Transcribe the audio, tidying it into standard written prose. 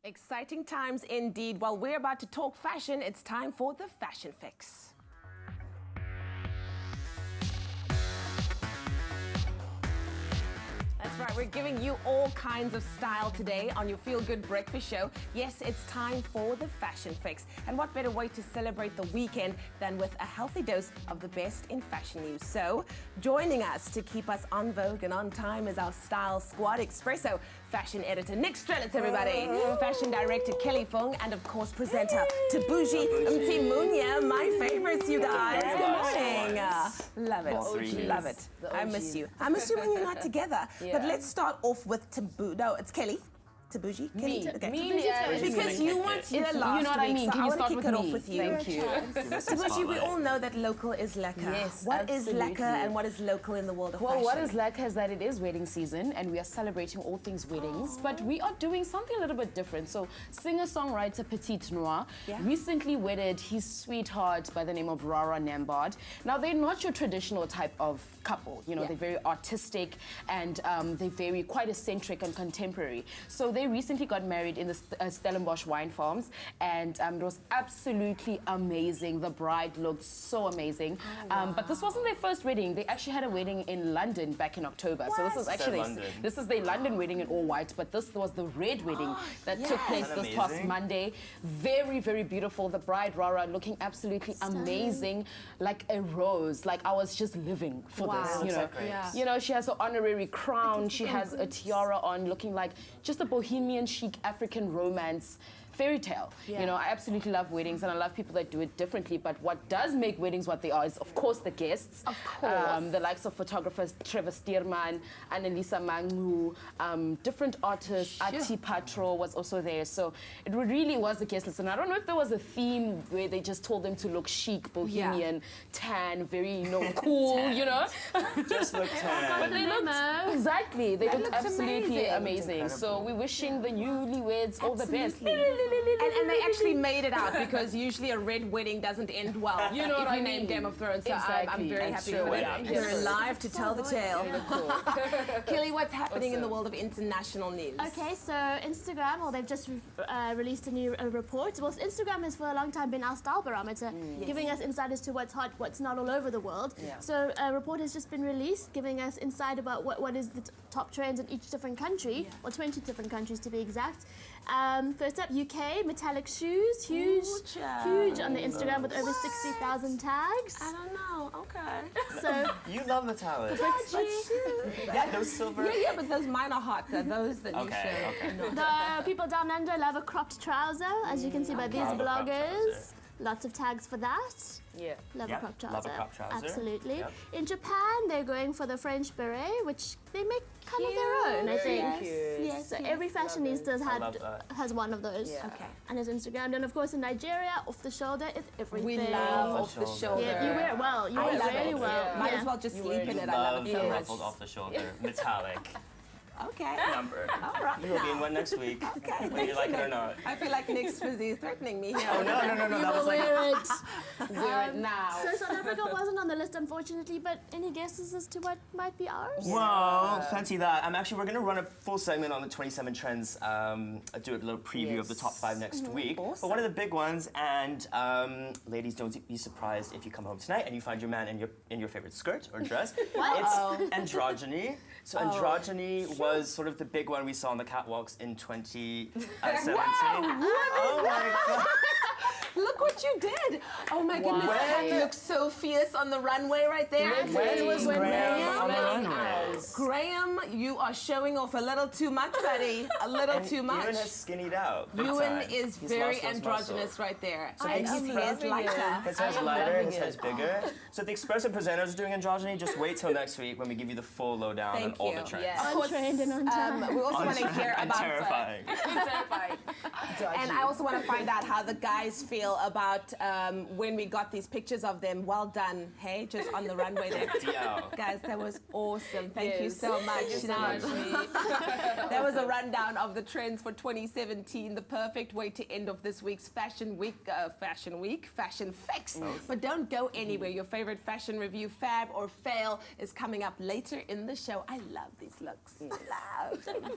Exciting times indeed. While we're about to talk fashion, it's time for the Fashion Fix. That's right, we're giving you all kinds of style today on your Feel Good Breakfast Show. Yes, it's time for the Fashion Fix. And what better way to celebrate the weekend than with a healthy dose of the best in fashion news. So, joining us to keep us on Vogue and on time is our style squad, Expresso fashion editor Nick Strelitz, everybody, fashion director Kelly Fung, and of course presenter Tabuji Mtimunya, my favorites, you guys. Good morning. Love it. Love it. I miss you. I miss you when you're not together. But let's start off with Tabu. No, it's Kelly. Tabuji? Me. Okay. Me. Because you weren't here last You know what I mean? week, so Can I you want to start kick with it me? off with you. Thank you. Tabuji, we all know that local is lekker. Yes, What is absolutely. lekker and what is local in the world of Well, fashion? what is lekker is that it is wedding season and we are celebrating all things weddings, but we are doing something a little bit different. So singer-songwriter Petite Noir recently wedded his sweetheart by the name of Rara Nambard. Now, they're not your traditional type of couple. You know, they're very artistic and they're very quite eccentric and contemporary. So they recently got married in the Stellenbosch wine farms, and it was absolutely amazing. The bride looked so amazing. But this wasn't their first wedding. They actually had a wedding in London back in October. So this was actually this is their London wedding in all white, but this was the red wedding that took place this past Monday. Very, very beautiful. The bride Rara looking absolutely amazing, like a rose. Like I was just living for this. You know, you know, she has an honorary crown. She has a tiara on, looking like just a bohemian chic African romance fairy tale. You know, I absolutely love weddings and I love people that do it differently, but what does make weddings what they are is, of course, the guests. Of course. The likes of photographers Trevor Stearman, Annalisa Mangu, different artists, Ati Patro was also there. So it really was a guest list. And I don't know if there was a theme where they just told them to look chic, bohemian, tan, very, you know, cool, you know? Just look tan. But they looked, exactly, they looked absolutely amazing. So we're wishing the newlyweds all the best. And they actually made it out, because usually a red wedding doesn't end well. You know if what you I name mean? Game of Thrones. So I'm very happy so for them. You're alive to tell the tale. Kelly, what's happening in the world of international news? Okay, so Instagram, well, they've just released a new report. Well, Instagram has for a long time been our style barometer, giving us insight as to what's hot, what's not all over the world. So a report has just been released, giving us insight about what is the top trends in each different country, or 20 different countries to be exact. First up, UK, metallic shoes, huge on the Instagram with over 60,000 tags. I don't know. Okay. So You love metallic. Yeah, those silver. Yeah, but those mine are hot. They're those that you show. the people down under love a cropped trouser, as you can see by these bloggers. Lots of tags for that. Love a cropped trouser. Love a cropped trouser. Absolutely. In Japan, they're going for the French beret, which they make kind of their own, I think. Yes. So every fashionista has one of those. Okay. And his Instagram. And of course, in Nigeria, off the shoulder is everything. We love off the shoulder. Yeah, you wear it well. You wear it really well. Might as well just sleep in it. I love it so much. Ruffled off the shoulder, metallic. Okay. Number. All right. You'll be in one next week, whether you like it or not. I feel like Nick's busy threatening me here. Oh, no. That was like... Wear it. Wear it now. So South Africa wasn't on the list, unfortunately, but any guesses as to what might be ours? Well, fancy that. We're going to run a full segment on the 27 trends, do a little preview of the top 5 next week. Awesome. But one of the big ones, and ladies, don't be surprised if you come home tonight and you find your man in your favorite skirt or dress. It's androgyny. So androgyny was sort of the big one we saw on the catwalks in 2017. Oh my God. Look what you did! Oh my goodness, Kat looks so fierce on the runway right there. When was Graham on the runway? Graham, you are showing off a little too much, buddy. A little too much. Ewan has skinnied out. Ewan is He's very lost those androgynous muscles. right there. So His hair is lighter. His hair's lighter, his hair's bigger. So the Expresso presenters are doing androgyny. Just wait till next week when we give you the full lowdown on all the trends. On trend and on time. We also want to hear And about terrifying. and I also want to find out how the guys feel about when we got these pictures of them. Well done, hey, just on the runway there. Guys, that was awesome. Thank you so much. That was a rundown of the trends for 2017, the perfect way to end off this week's Fashion Fix. But don't go anywhere. Your favorite fashion review, fab or fail, is coming up later in the show. I love these looks. I love them.